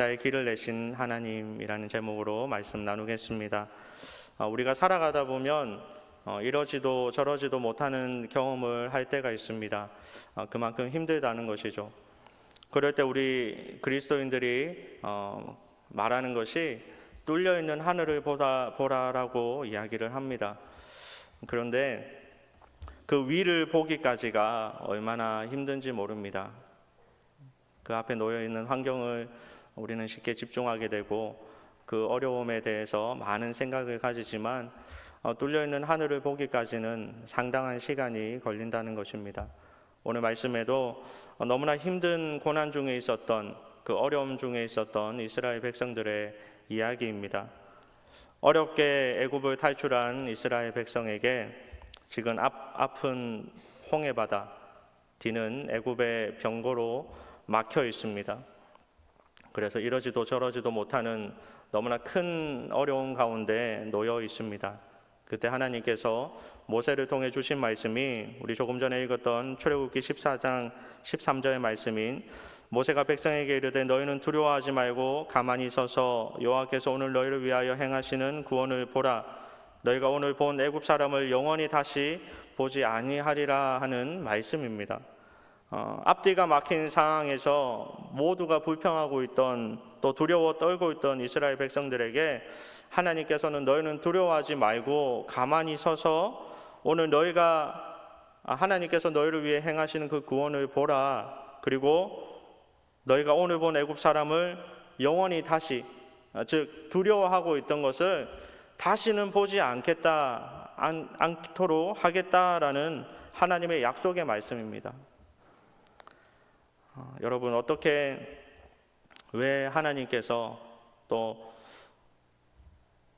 나의 길을 내신 하나님이라는 제목으로 말씀 나누겠습니다. 우리가 살아가다 보면 이러지도 저러지도 못하는 경험을 할 때가 있습니다. 그만큼 힘들다는 것이죠. 그럴 때 우리 그리스도인들이 말하는 것이 뚫려있는 하늘을 보라라고 이야기를 합니다. 그런데 그 위를 보기까지가 얼마나 힘든지 모릅니다. 그 앞에 놓여있는 환경을 우리는 쉽게 집중하게 되고 그 어려움에 대해서 많은 생각을 가지지만 뚫려있는 하늘을 보기까지는 상당한 시간이 걸린다는 것입니다. 오늘 말씀에도 너무나 힘든 고난 중에 있었던, 그 어려움 중에 있었던 이스라엘 백성들의 이야기입니다. 어렵게 애굽을 탈출한 이스라엘 백성에게 지금 아픈 홍해바다, 뒤는 애굽의 병거로 막혀 있습니다. 그래서 이러지도 저러지도 못하는 너무나 큰 어려움 가운데 놓여 있습니다. 그때 하나님께서 모세를 통해 주신 말씀이 우리 조금 전에 읽었던 출애굽기 14장 13절의 말씀인 모세가 백성에게 이르되 너희는 두려워하지 말고 가만히 서서 여호와께서 오늘 너희를 위하여 행하시는 구원을 보라. 너희가 오늘 본 애굽 사람을 영원히 다시 보지 아니하리라 하는 말씀입니다. 앞뒤가 막힌 상황에서 모두가 불평하고 있던, 또 두려워 떨고 있던 이스라엘 백성들에게 하나님께서는 너희는 두려워하지 말고 가만히 서서 오늘 하나님께서 너희를 위해 행하시는 그 구원을 보라. 그리고 너희가 오늘 본 애굽 사람을 영원히 다시, 즉 두려워하고 있던 것을 다시는 보지 않도록 하겠다라는 하나님의 약속의 말씀입니다. 여러분, 왜 하나님께서 또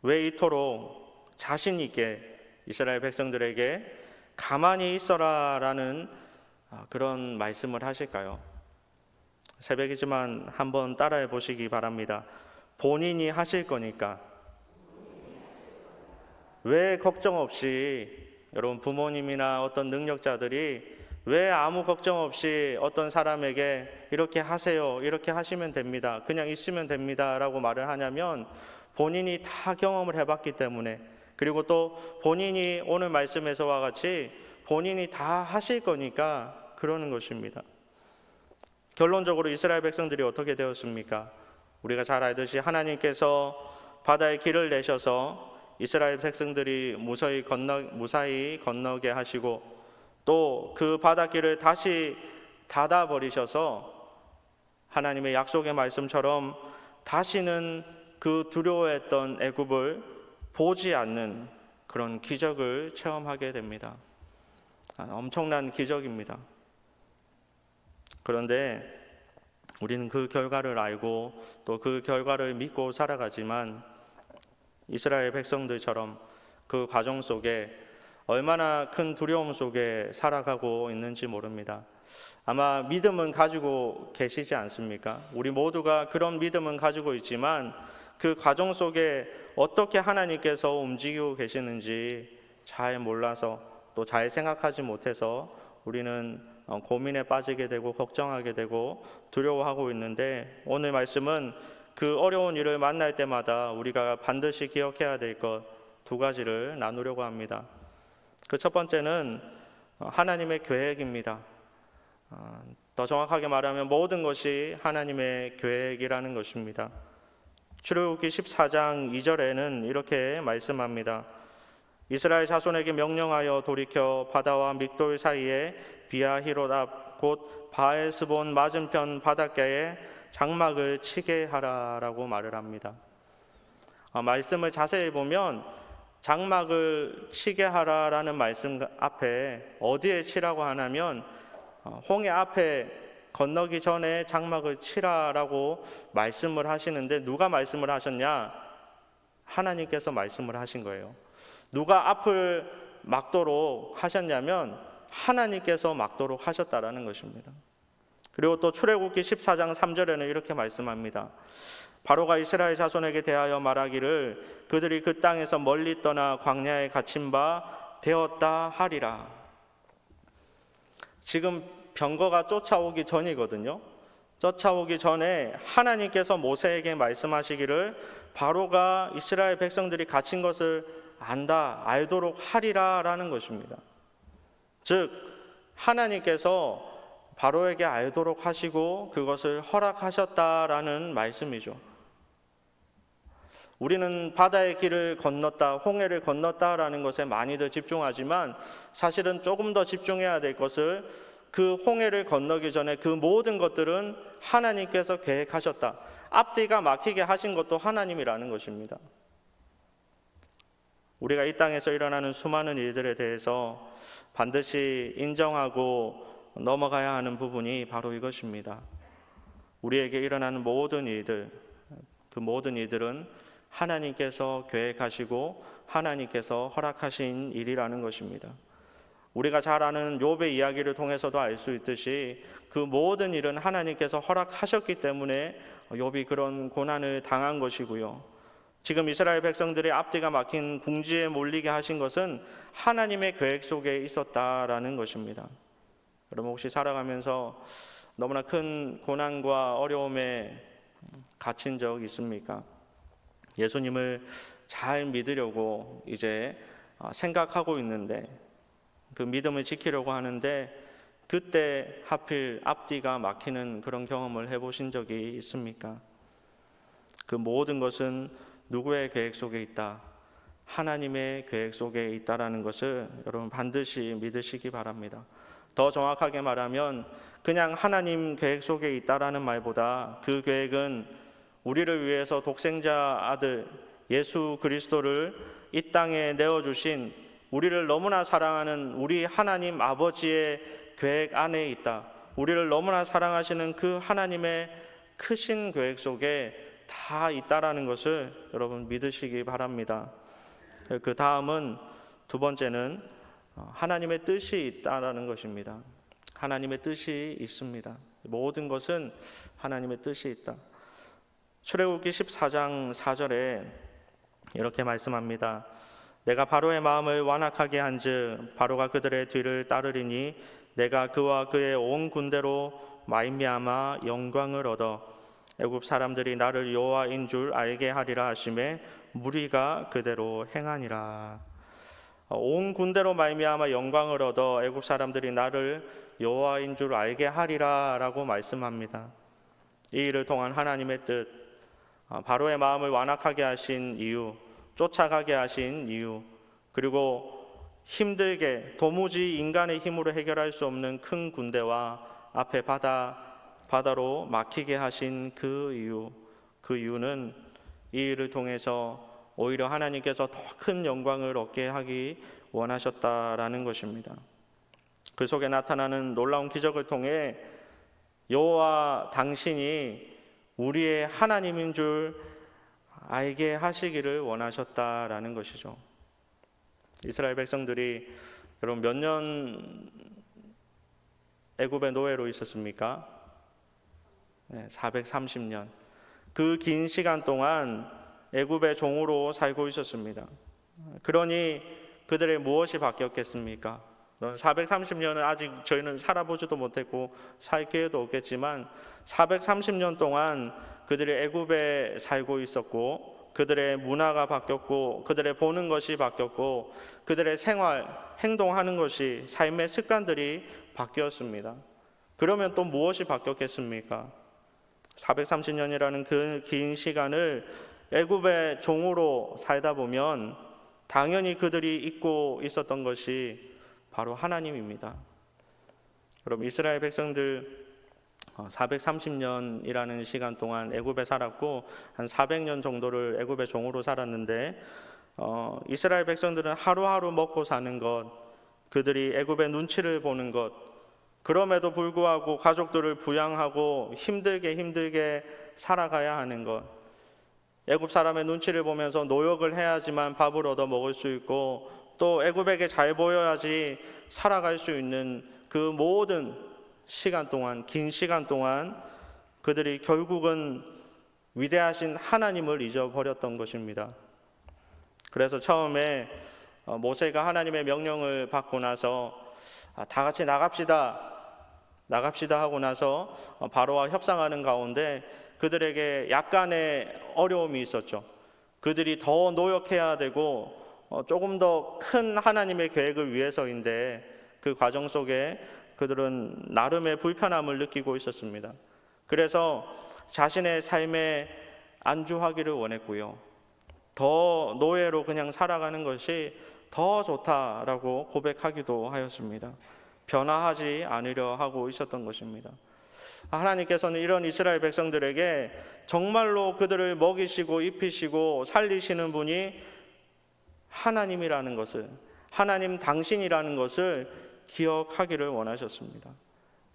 왜 이토록 자신 있게 이스라엘 백성들에게 가만히 있어라라는 그런 말씀을 하실까요? 새벽이지만 한번 따라해 보시기 바랍니다. 본인이 하실 거니까. 왜 걱정 없이, 여러분 부모님이나 어떤 능력자들이 왜 아무 걱정 없이 어떤 사람에게 이렇게 하세요, 이렇게 하시면 됩니다, 그냥 있으면 됩니다 라고 말을 하냐면 본인이 다 경험을 해봤기 때문에, 그리고 또 본인이 오늘 말씀에서와 같이 본인이 다 하실 거니까 그러는 것입니다. 결론적으로 이스라엘 백성들이 어떻게 되었습니까? 우리가 잘 알듯이 하나님께서 바다의 길을 내셔서 이스라엘 백성들이 무사히 건너게 하시고 또 그 바닷길을 다시 닫아버리셔서 하나님의 약속의 말씀처럼 다시는 그 두려워했던 애굽을 보지 않는 그런 기적을 체험하게 됩니다. 엄청난 기적입니다. 그런데 우리는 그 결과를 알고 또 그 결과를 믿고 살아가지만 이스라엘 백성들처럼 그 과정 속에 얼마나 큰 두려움 속에 살아가고 있는지 모릅니다. 아마 믿음은 가지고 계시지 않습니까? 우리 모두가 그런 믿음은 가지고 있지만 그 과정 속에 어떻게 하나님께서 움직이고 계시는지 잘 몰라서, 또 잘 생각하지 못해서 우리는 고민에 빠지게 되고 걱정하게 되고 두려워하고 있는데, 오늘 말씀은 그 어려운 일을 만날 때마다 우리가 반드시 기억해야 될 것 두 가지를 나누려고 합니다. 그 첫 번째는 하나님의 계획입니다. 더 정확하게 말하면 모든 것이 하나님의 계획이라는 것입니다. 출애굽기 14장 2절에는 이렇게 말씀합니다. 이스라엘 자손에게 명령하여 돌이켜 바다와 믹돌 사이에 비아히롯 앞 곧 바알스본 맞은편 바닷가에 장막을 치게 하라라고 말을 합니다. 말씀을 자세히 보면 장막을 치게 하라라는 말씀 앞에 어디에 치라고 하냐면 홍해 앞에 건너기 전에 장막을 치라라고 말씀을 하시는데, 누가 말씀을 하셨냐? 하나님께서 말씀을 하신 거예요. 누가 앞을 막도록 하셨냐면 하나님께서 막도록 하셨다라는 것입니다. 그리고 또 출애굽기 14장 3절에는 이렇게 말씀합니다. 바로가 이스라엘 자손에게 대하여 말하기를 그들이 그 땅에서 멀리 떠나 광야에 갇힌 바 되었다 하리라. 지금 병거가 쫓아오기 전이거든요. 쫓아오기 전에 하나님께서 모세에게 말씀하시기를 바로가 이스라엘 백성들이 갇힌 것을 알도록 하리라라는 것입니다. 즉 하나님께서 바로에게 알도록 하시고 그것을 허락하셨다라는 말씀이죠. 우리는 바다의 길을 건넜다, 홍해를 건넜다라는 것에 많이들 집중하지만 사실은 조금 더 집중해야 될 것을 그 홍해를 건너기 전에 그 모든 것들은 하나님께서 계획하셨다. 앞뒤가 막히게 하신 것도 하나님이라는 것입니다. 우리가 이 땅에서 일어나는 수많은 일들에 대해서 반드시 인정하고 넘어가야 하는 부분이 바로 이것입니다. 우리에게 일어나는 모든 일들, 그 모든 일들은 하나님께서 계획하시고 하나님께서 허락하신 일이라는 것입니다. 우리가 잘 아는 욥의 이야기를 통해서도 알 수 있듯이 그 모든 일은 하나님께서 허락하셨기 때문에 욥이 그런 고난을 당한 것이고요. 지금 이스라엘 백성들의 앞뒤가 막힌 궁지에 몰리게 하신 것은 하나님의 계획 속에 있었다라는 것입니다. 여러분 혹시 살아가면서 너무나 큰 고난과 어려움에 갇힌 적 있습니까? 예수님을 잘 믿으려고 이제 생각하고 있는데 그 믿음을 지키려고 하는데 그때 하필 앞뒤가 막히는 그런 경험을 해보신 적이 있습니까? 그 모든 것은 누구의 계획 속에 있다? 하나님의 계획 속에 있다라는 것을 여러분 반드시 믿으시기 바랍니다. 더 정확하게 말하면 그냥 하나님 계획 속에 있다라는 말보다 그 계획은 우리를 위해서 독생자 아들 예수 그리스도를 이 땅에 내어주신 우리를 너무나 사랑하는 우리 하나님 아버지의 계획 안에 있다. 우리를 너무나 사랑하시는 그 하나님의 크신 계획 속에 다 있다라는 것을 여러분 믿으시기 바랍니다. 그 다음은 두 번째는 하나님의 뜻이 있다라는 것입니다. 하나님의 뜻이 있습니다. 모든 것은 하나님의 뜻이 있다. 출애굽기 14장 4절에 이렇게 말씀합니다. 내가 바로의 마음을 완악하게 한즉 바로가 그들의 뒤를 따르리니 내가 그와 그의 온 군대로 말미암아 영광을 얻어 애굽 사람들이 나를 여호와인 줄 알게 하리라 하시매 무리가 그대로 행하니라. 온 군대로 말미암아 영광을 얻어 애굽 사람들이 나를 여호와인 줄 알게 하리라라고 말씀합니다. 이 일을 통한 하나님의 뜻, 바로의 마음을 완악하게 하신 이유, 쫓아가게 하신 이유, 그리고 힘들게 도무지 인간의 힘으로 해결할 수 없는 큰 군대와 앞에 바다로 막히게 하신 그 이유, 그 이유는 이 일을 통해서 오히려 하나님께서 더 큰 영광을 얻게 하기 원하셨다라는 것입니다. 그 속에 나타나는 놀라운 기적을 통해 여호와 당신이 우리의 하나님인 줄 알게 하시기를 원하셨다라는 것이죠. 이스라엘 백성들이 여러분 몇 년 애굽의 노예로 있었습니까? 430년. 그 긴 시간 동안 애굽의 종으로 살고 있었습니다. 그러니 그들의 무엇이 바뀌었겠습니까? 430년을 아직 저희는 살아보지도 못했고 살 기회도 없겠지만 430년 동안 그들이 애굽에 살고 있었고 그들의 문화가 바뀌었고 그들의 보는 것이 바뀌었고 그들의 생활, 행동하는 것이 삶의 습관들이 바뀌었습니다. 그러면 또 무엇이 바뀌었겠습니까? 430년이라는 그 긴 시간을 애굽의 종으로 살다 보면 당연히 그들이 잊고 있었던 것이 바로 하나님입니다. 여러분 이스라엘 백성들 430년이라는 시간 동안 애굽에 살았고 한 400년 정도를 애굽의 종으로 살았는데 이스라엘 백성들은 하루하루 먹고 사는 것, 그들이 애굽의 눈치를 보는 것, 그럼에도 불구하고 가족들을 부양하고 힘들게 살아가야 하는 것, 애굽 사람의 눈치를 보면서 노역을 해야지만 밥을 얻어 먹을 수 있고 또 애굽에게 잘 보여야지 살아갈 수 있는 그 모든 시간 동안, 긴 시간 동안 그들이 결국은 위대하신 하나님을 잊어버렸던 것입니다. 그래서 처음에 모세가 하나님의 명령을 받고 나서 다 같이 나갑시다. 나갑시다 하고 나서 바로와 협상하는 가운데 그들에게 약간의 어려움이 있었죠. 그들이 더 노력해야 되고 조금 더 큰 하나님의 계획을 위해서인데 그 과정 속에 그들은 나름의 불편함을 느끼고 있었습니다. 그래서 자신의 삶에 안주하기를 원했고요. 더 노예로 그냥 살아가는 것이 더 좋다라고 고백하기도 하였습니다. 변화하지 않으려 하고 있었던 것입니다. 하나님께서는 이런 이스라엘 백성들에게 정말로 그들을 먹이시고 입히시고 살리시는 분이 하나님이라는 것을, 하나님 당신이라는 것을 기억하기를 원하셨습니다.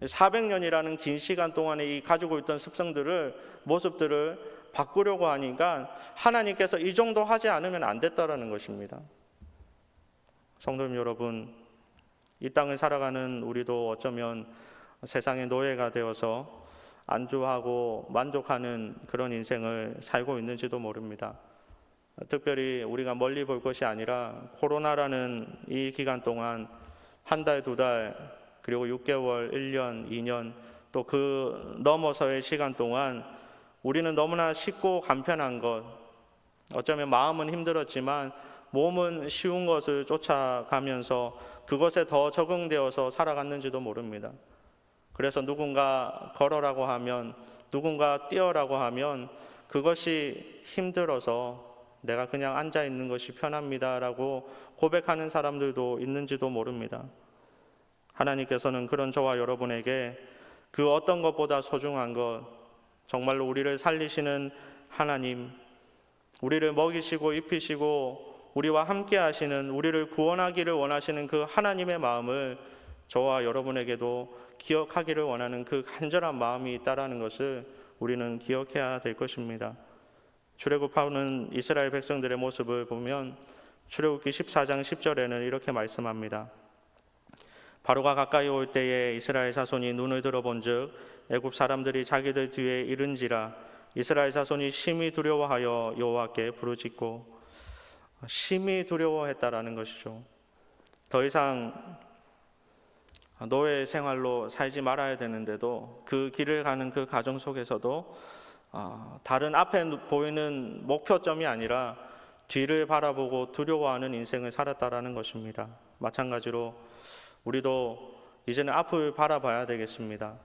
400년이라는 긴 시간 동안에 이 가지고 있던 습성들을, 모습들을 바꾸려고 하니까 하나님께서 이 정도 하지 않으면 안 됐다라는 것입니다. 성도님 여러분, 이 땅을 살아가는 우리도 어쩌면 세상의 노예가 되어서 안주하고 만족하는 그런 인생을 살고 있는지도 모릅니다. 특별히 우리가 멀리 볼 것이 아니라 코로나라는 이 기간 동안 한 달, 두 달, 그리고 6개월, 1년, 2년 또 그 넘어서의 시간 동안 우리는 너무나 쉽고 간편한 것, 어쩌면 마음은 힘들었지만 몸은 쉬운 것을 쫓아가면서 그것에 더 적응되어서 살아갔는지도 모릅니다. 그래서 누군가 걸어라고 하면, 누군가 뛰어라고 하면 그것이 힘들어서 내가 그냥 앉아 있는 것이 편합니다라고 고백하는 사람들도 있는지도 모릅니다. 하나님께서는 그런 저와 여러분에게 그 어떤 것보다 소중한 것, 정말로 우리를 살리시는 하나님, 우리를 먹이시고 입히시고 우리와 함께 하시는, 우리를 구원하기를 원하시는 그 하나님의 마음을 저와 여러분에게도 기억하기를 원하는 그 간절한 마음이 있다라는 것을 우리는 기억해야 될 것입니다. 출애굽하는 이스라엘 백성들의 모습을 보면 출애굽기 14장 10절에는 이렇게 말씀합니다. 바로가 가까이 올 때에 이스라엘 자손이 눈을 들어본즉 애굽 사람들이 자기들 뒤에 이른지라 이스라엘 자손이 심히 두려워하여 여호와께 부르짖고, 심히 두려워했다라는 것이죠. 더 이상 노예 생활로 살지 말아야 되는데도 그 길을 가는 그 과정 속에서도 다른 앞에 보이는 목표점이 아니라 뒤를 바라보고 두려워하는 인생을 살았다라는 것입니다. 마찬가지로 우리도 이제는 앞을 바라봐야 되겠습니다.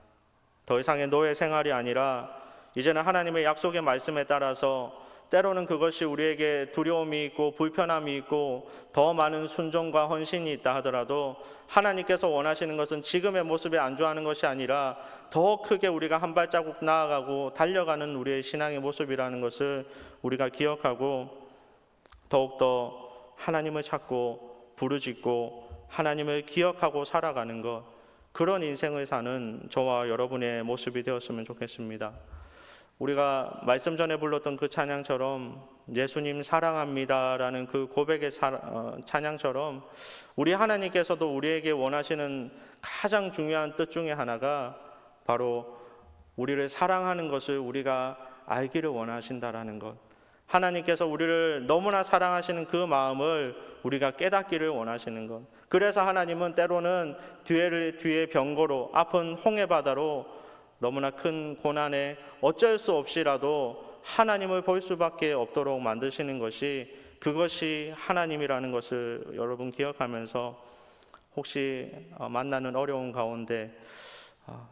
더 이상의 노예 생활이 아니라 이제는 하나님의 약속의 말씀에 따라서 때로는 그것이 우리에게 두려움이 있고 불편함이 있고 더 많은 순종과 헌신이 있다 하더라도 하나님께서 원하시는 것은 지금의 모습에 안주하는 것이 아니라 더 크게 우리가 한 발자국 나아가고 달려가는 우리의 신앙의 모습이라는 것을 우리가 기억하고 더욱더 하나님을 찾고 부르짖고 하나님을 기억하고 살아가는 것, 그런 인생을 사는 저와 여러분의 모습이 되었으면 좋겠습니다. 우리가 말씀 전에 불렀던 그 찬양처럼 예수님 사랑합니다라는 그 고백의 찬양처럼 우리 하나님께서도 우리에게 원하시는 가장 중요한 뜻 중에 하나가 바로 우리를 사랑하는 것을 우리가 알기를 원하신다라는 것, 하나님께서 우리를 너무나 사랑하시는 그 마음을 우리가 깨닫기를 원하시는 것. 그래서 하나님은 때로는 뒤에 병거로 아픈 홍해 바다로 너무나 큰 고난에 어쩔 수 없이라도 하나님을 볼 수밖에 없도록 만드시는 것이, 그것이 하나님이라는 것을 여러분 기억하면서 혹시 만나는 어려운 가운데,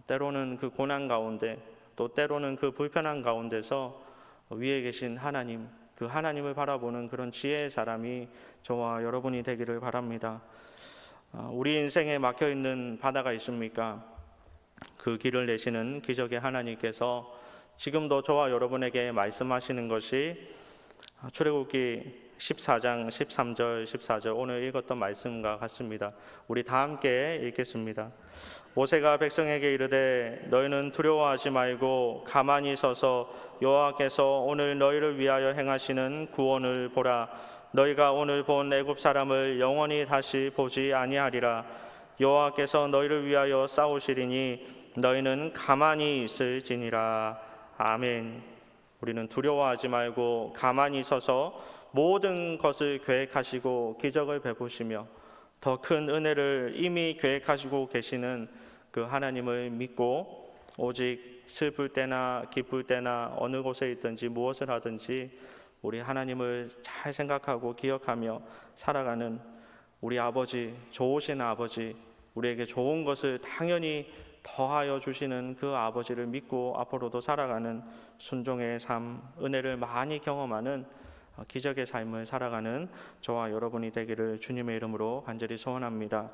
때로는 그 고난 가운데, 또 때로는 그 불편한 가운데서 위에 계신 하나님, 그 하나님을 바라보는 그런 지혜의 사람이 저와 여러분이 되기를 바랍니다. 우리 인생에 막혀있는 바다가 있습니까? 그 길을 내시는 기적의 하나님께서 지금도 저와 여러분에게 말씀하시는 것이 출애굽기 14장 13절 14절 오늘 읽었던 말씀과 같습니다. 우리 다 함께 읽겠습니다. 모세가 백성에게 이르되 너희는 두려워하지 말고 가만히 서서 여호와께서 오늘 너희를 위하여 행하시는 구원을 보라. 너희가 오늘 본 애굽 사람을 영원히 다시 보지 아니하리라. 여호와께서 너희를 위하여 싸우시리니 너희는 가만히 있을지니라. 아멘. 우리는 두려워하지 말고 가만히 서서 모든 것을 계획하시고 기적을 베푸시며 더 큰 은혜를 이미 계획하시고 계시는 그 하나님을 믿고 오직 슬플 때나 기쁠 때나 어느 곳에 있든지 무엇을 하든지 우리 하나님을 잘 생각하고 기억하며 살아가는 우리 아버지, 좋으신 아버지, 우리에게 좋은 것을 당연히 더하여 주시는 그 아버지를 믿고 앞으로도 살아가는 순종의 삶, 은혜를 많이 경험하는 기적의 삶을 살아가는 저와 여러분이 되기를 주님의 이름으로 간절히 소원합니다.